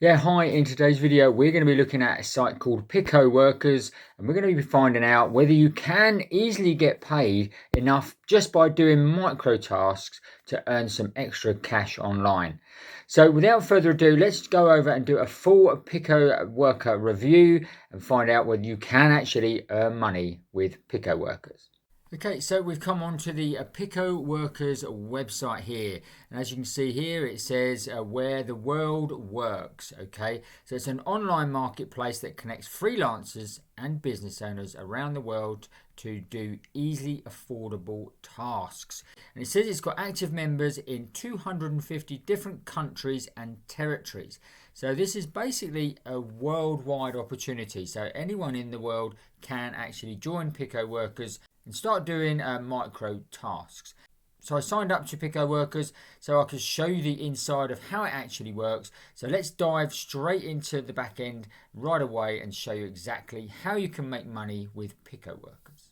Yeah, hi. In today's video, we're going to be looking at a site called Picoworkers, and we're going to be finding out whether you can easily get paid enough just by doing micro tasks to earn some extra cash online. So without further ado, let's go over and do a full Picoworker review and find out whether you can actually earn money with Picoworkers. Okay, so we've come on to the Picoworkers website here, and as you can see here, it says where the world works. Okay, so it's an online marketplace that connects freelancers and business owners around the world to do easily affordable tasks. And it says it's got active members in 250 different countries and territories. So this is basically a worldwide opportunity. So anyone in the world can actually join Picoworkers and start doing micro tasks. So I signed up to Picoworkers so I could show you the inside of how it actually works. So let's dive straight into the back end right away and show you exactly how you can make money with Picoworkers.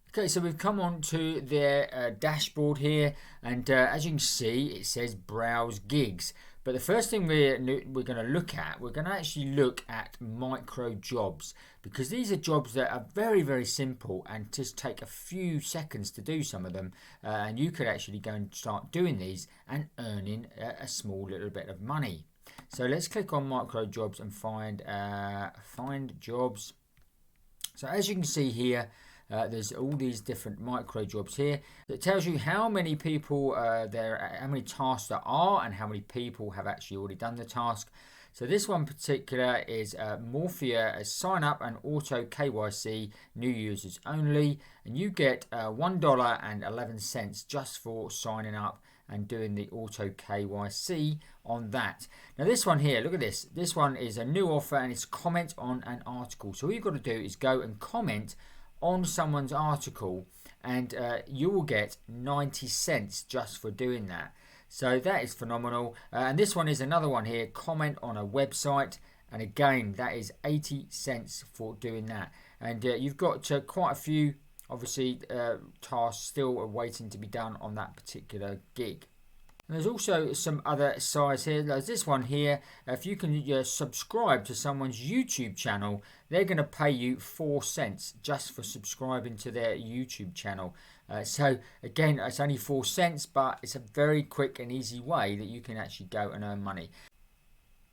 Okay, so we've come on to their dashboard here, and as you can see, it says browse gigs. But the first thing we're going to look at, we're going to actually look at micro jobs, because these are jobs that are very, very simple and just take a few seconds to do some of them. And you could actually go and start doing these and earning a small little bit of money. So let's click on micro jobs and find jobs. So as you can see here, there's all these different micro jobs here that tells you how many people how many tasks there are, and how many people have actually already done the task. So this one particular is Morphia sign up and auto KYC new users only, and you get $1.11 just for signing up and doing the auto KYC on that. Now this one here, look at this. This one is a new offer and it's comment on an article. So all you've got to do is go and comment on someone's article, and you will get 90 cents just for doing that. So that is phenomenal. And this one is another one here, comment on a website, and again that is 80 cents for doing that. And you've got quite a few obviously tasks still waiting to be done on that particular gig. And there's also some other sides here. There's this one here. If you can subscribe to someone's YouTube channel, they're going to pay you 4 cents just for subscribing to their YouTube channel. So again, it's only 4 cents, but it's a very quick and easy way that you can actually go and earn money.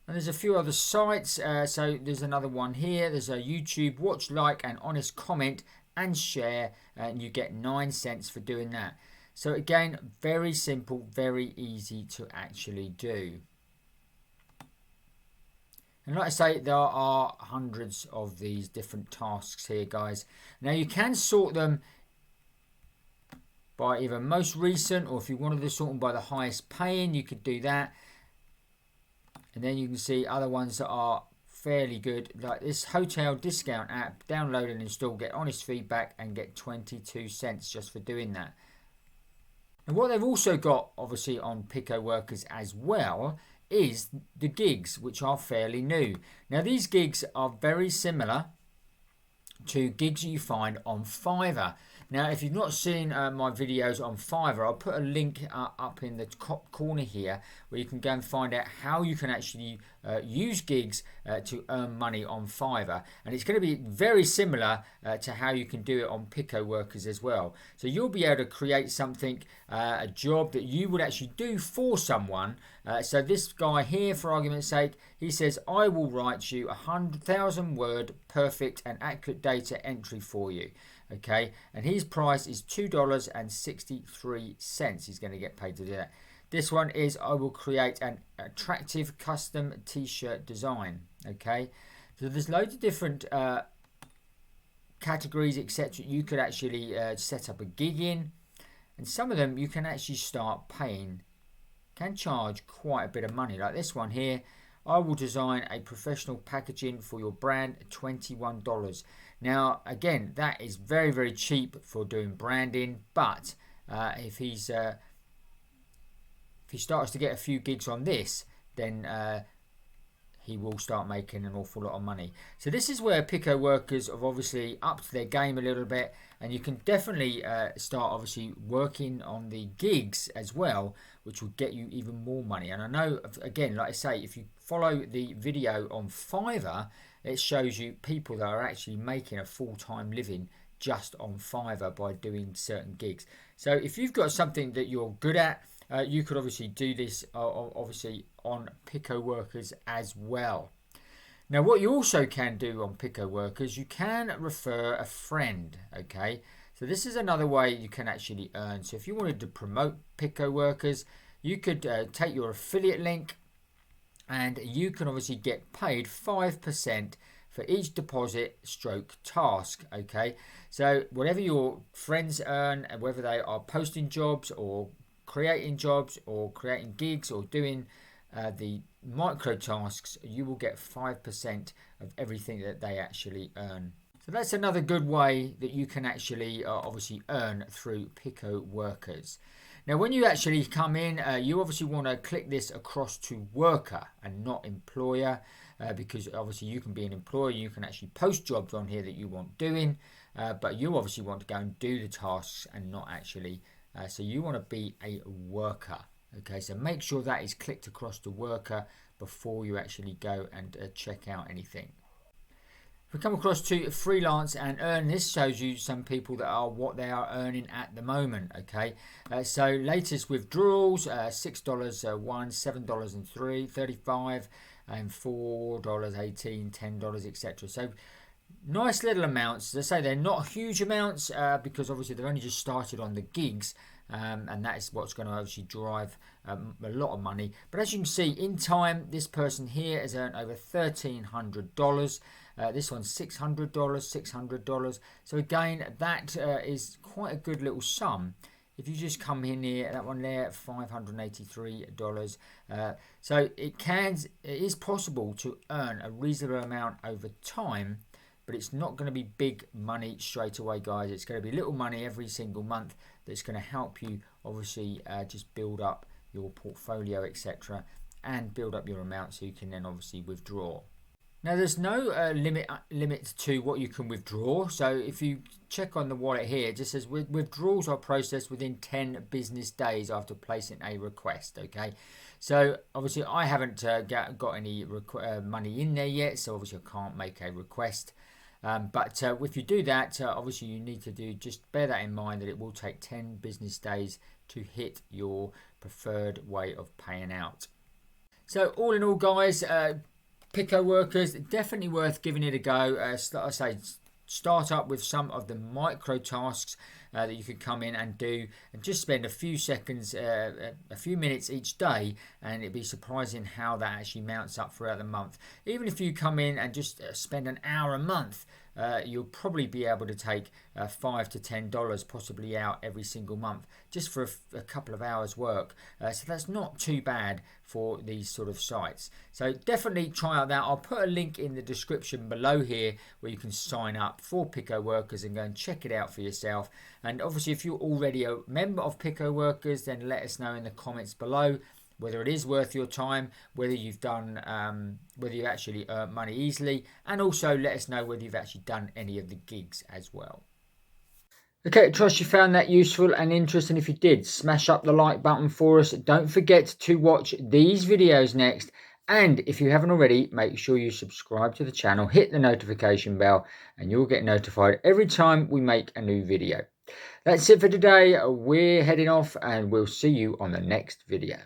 And there's a few other sites. So there's another one here. There's a YouTube watch, like, and honest comment and share, and you get 9 cents for doing that. So again, very simple, very easy to actually do. And like I say, there are hundreds of these different tasks here, guys. Now you can sort them by either most recent, or if you wanted to sort them by the highest paying, you could do that. And then you can see other ones that are fairly good, like this hotel discount app. Download and install, get honest feedback, and get 22 cents just for doing that. And what they've also got, obviously, on Picoworkers as well, is the gigs, which are fairly new. Now, these gigs are very similar to gigs you find on Fiverr. Now, if you've not seen my videos on Fiverr, I'll put a link up in the top corner here where you can go and find out how you can actually use gigs to earn money on Fiverr. And it's going to be very similar to how you can do it on Picoworkers as well. So you'll be able to create something, a job that you would actually do for someone. So this guy here, for argument's sake, he says, I will write you 100,000 word perfect and accurate data entry for you. Okay, and his price is $2.63. He's going to get paid to do that. This one is, I will create an attractive custom t-shirt design. Okay, so there's loads of different categories, etc. You could actually set up a gig in, and some of them you can actually start paying, can charge quite a bit of money. Like this one here, I will design a professional packaging for your brand, $21. Now, again, that is very, very cheap for doing branding. But if he starts to get a few gigs on this, then he will start making an awful lot of money. So this is where Picoworkers have obviously upped their game a little bit, and you can definitely start obviously working on the gigs as well, which will get you even more money. And I know, again, like I say, if you follow the video on Fiverr, it shows you people that are actually making a full-time living just on Fiverr by doing certain gigs. So if you've got something that you're good at, you could obviously do this obviously on Picoworkers as well. Now what you also can do on Picoworkers, you can refer a friend. Okay, so this is another way you can actually earn. So if you wanted to promote Picoworkers, you could take your affiliate link, and you can obviously get paid 5% for each deposit stroke task. Okay, so whatever your friends earn, and whether they are posting jobs or creating jobs or creating gigs or doing the micro tasks, you will get 5% of everything that they actually earn. So that's another good way that you can actually obviously earn through Picoworkers. Now when you actually come in, you obviously want to click this across to worker and not employer, because obviously you can be an employer, you can actually post jobs on here that you want doing, but you obviously want to go and do the tasks and not actually, so you want to be a worker. Okay, so make sure that is clicked across to worker before you actually go and check out anything. We come across to freelance and earn. This shows you some people that are what they are earning at the moment. Okay, so latest withdrawals, $6 one, $7 and three, $35 and $4.18, $10, etc. So nice little amounts. As I say, they're not huge amounts because obviously they've only just started on the gigs, and that is what's going to actually drive a lot of money. But as you can see, in time, this person here has earned over $1,300. This one's $600. So again, that is quite a good little sum. If you just come in here, that one there, $583. So it is possible to earn a reasonable amount over time, but it's not going to be big money straight away, guys. It's going to be little money every single month that's going to help you obviously just build up your portfolio, etc., and build up your amount so you can then obviously withdraw. Now there's no limit to what you can withdraw. So if you check on the wallet here, it just says withdrawals are processed within 10 business days after placing a request. Okay, so obviously I haven't got any money in there yet, so obviously I can't make a request. But if you do that, obviously you need to just bear that in mind, that it will take 10 business days to hit your preferred way of paying out. So all in all, guys, Picoworkers, definitely worth giving it a go. I say, start up with some of the micro tasks that you can come in and do, and just spend a few seconds, a few minutes each day, and it'd be surprising how that actually mounts up throughout the month. Even if you come in and just spend an hour a month, you'll probably be able to take $5 to $10 possibly out every single month just for a couple of hours work. So that's not too bad for these sort of sites. So definitely try out that. I'll put a link in the description below here where you can sign up for Picoworkers and go and check it out for yourself. And obviously if you're already a member of Picoworkers, then let us know in the comments below whether it is worth your time, whether you've done, whether you actually earn money easily, and also let us know whether you've actually done any of the gigs as well. Okay, trust you found that useful and interesting. If you did, smash up the like button for us. Don't forget to watch these videos next. And if you haven't already, make sure you subscribe to the channel, hit the notification bell, and you'll get notified every time we make a new video. That's it for today. We're heading off, and we'll see you on the next video.